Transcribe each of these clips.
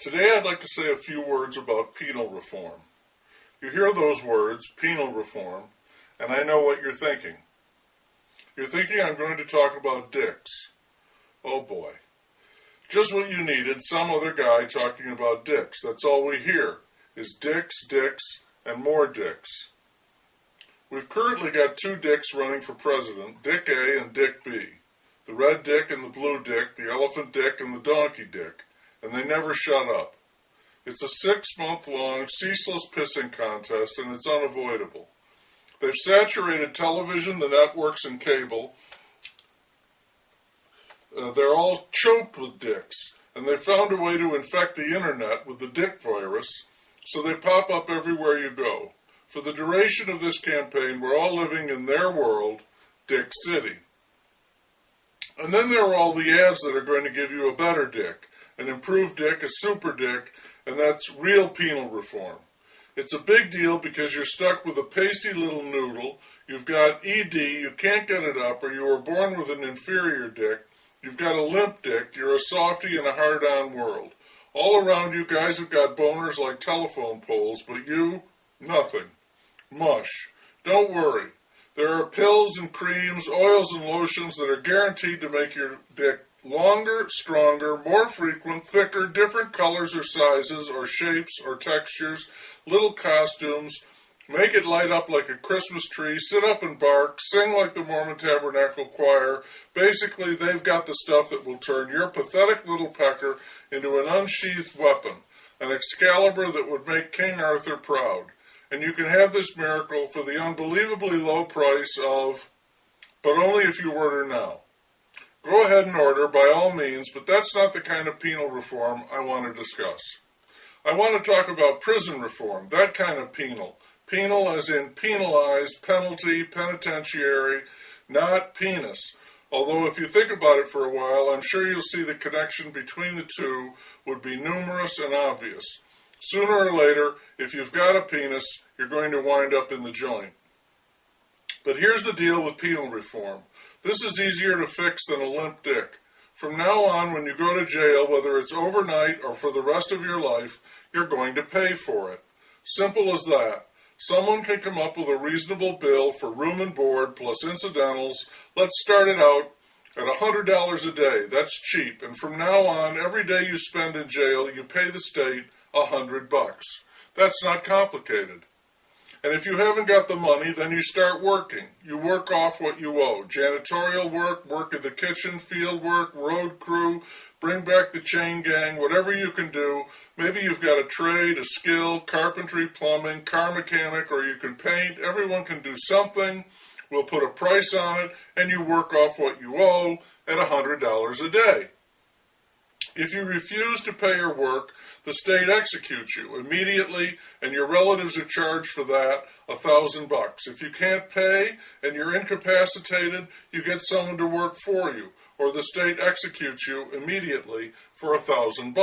Today I'd like to say a few words about penal reform. You hear those words, penal reform, and I know what you're thinking. You're thinking I'm going to talk about dicks. Oh boy. Just what you needed, some other guy talking about dicks. That's all we hear, is dicks, dicks, and more dicks. We've currently got two dicks running for president, Dick A and Dick B. The red dick and the blue dick, the elephant dick and the donkey dick. And they never shut up. It's a 6-month-long, ceaseless pissing contest, and it's unavoidable. They've saturated television, the networks, and cable. They're all choked with dicks, and they found a way to infect the internet with the dick virus, so they pop up everywhere you go. For the duration of this campaign, we're all living in their world, Dick City. And then there are all the ads that are going to give you a better dick, an improved dick, a super dick, and that's real penal reform. It's a big deal because you're stuck with a pasty little noodle, you've got ED, you can't get it up, or you were born with an inferior dick, you've got a limp dick, you're a softie in a hard-on world. All around you guys have got boners like telephone poles, but you, nothing. Mush. Don't worry. There are pills and creams, oils and lotions that are guaranteed to make your dick longer, stronger, more frequent, thicker, different colors or sizes or shapes or textures, little costumes, make it light up like a Christmas tree, sit up and bark, sing like the Mormon Tabernacle Choir. Basically, they've got the stuff that will turn your pathetic little pecker into an unsheathed weapon, an Excalibur that would make King Arthur proud. And you can have this miracle for the unbelievably low price of, but only if you order now. Go ahead and order, by all means, but that's not the kind of penal reform I want to discuss. I want to talk about prison reform, that kind of penal. Penal as in penalized, penalty, penitentiary, not penis. Although if you think about it for a while, I'm sure you'll see the connection between the two would be numerous and obvious. Sooner or later, if you've got a penis, you're going to wind up in the joint. But here's the deal with penal reform. This is easier to fix than a limp dick. From now on, when you go to jail, whether it's overnight or for the rest of your life, you're going to pay for it. Simple as that. Someone can come up with a reasonable bill for room and board plus incidentals. Let's start it out at $100 a day. That's cheap. And from now on, every day you spend in jail, you pay the state $100. That's not complicated. And if you haven't got the money, then you start working. You work off what you owe. Janitorial work, work in the kitchen, field work, road crew, bring back the chain gang, whatever you can do. Maybe you've got a trade, a skill, carpentry, plumbing, car mechanic, or you can paint. Everyone can do something. We'll put a price on it, and you work off what you owe at $100 a day. If you refuse to pay your work, the state executes you immediately, and your relatives are charged for that $1,000. If you can't pay and you're incapacitated, you get someone to work for you, or the state executes you immediately for $1,000.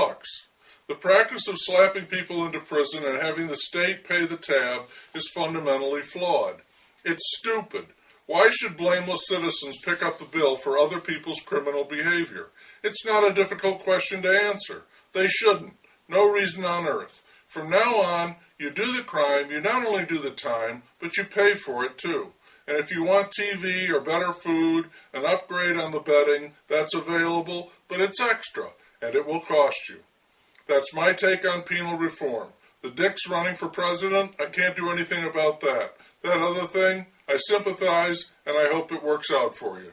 The practice of slapping people into prison and having the state pay the tab is fundamentally flawed. It's stupid. Why should blameless citizens pick up the bill for other people's criminal behavior? It's not a difficult question to answer. They shouldn't. No reason on earth. From now on, you do the crime, you not only do the time, but you pay for it too. And if you want TV or better food, an upgrade on the bedding, that's available, but it's extra, and it will cost you. That's my take on penal reform. The dick's running for president, I can't do anything about that. That other thing, I sympathize, and I hope it works out for you.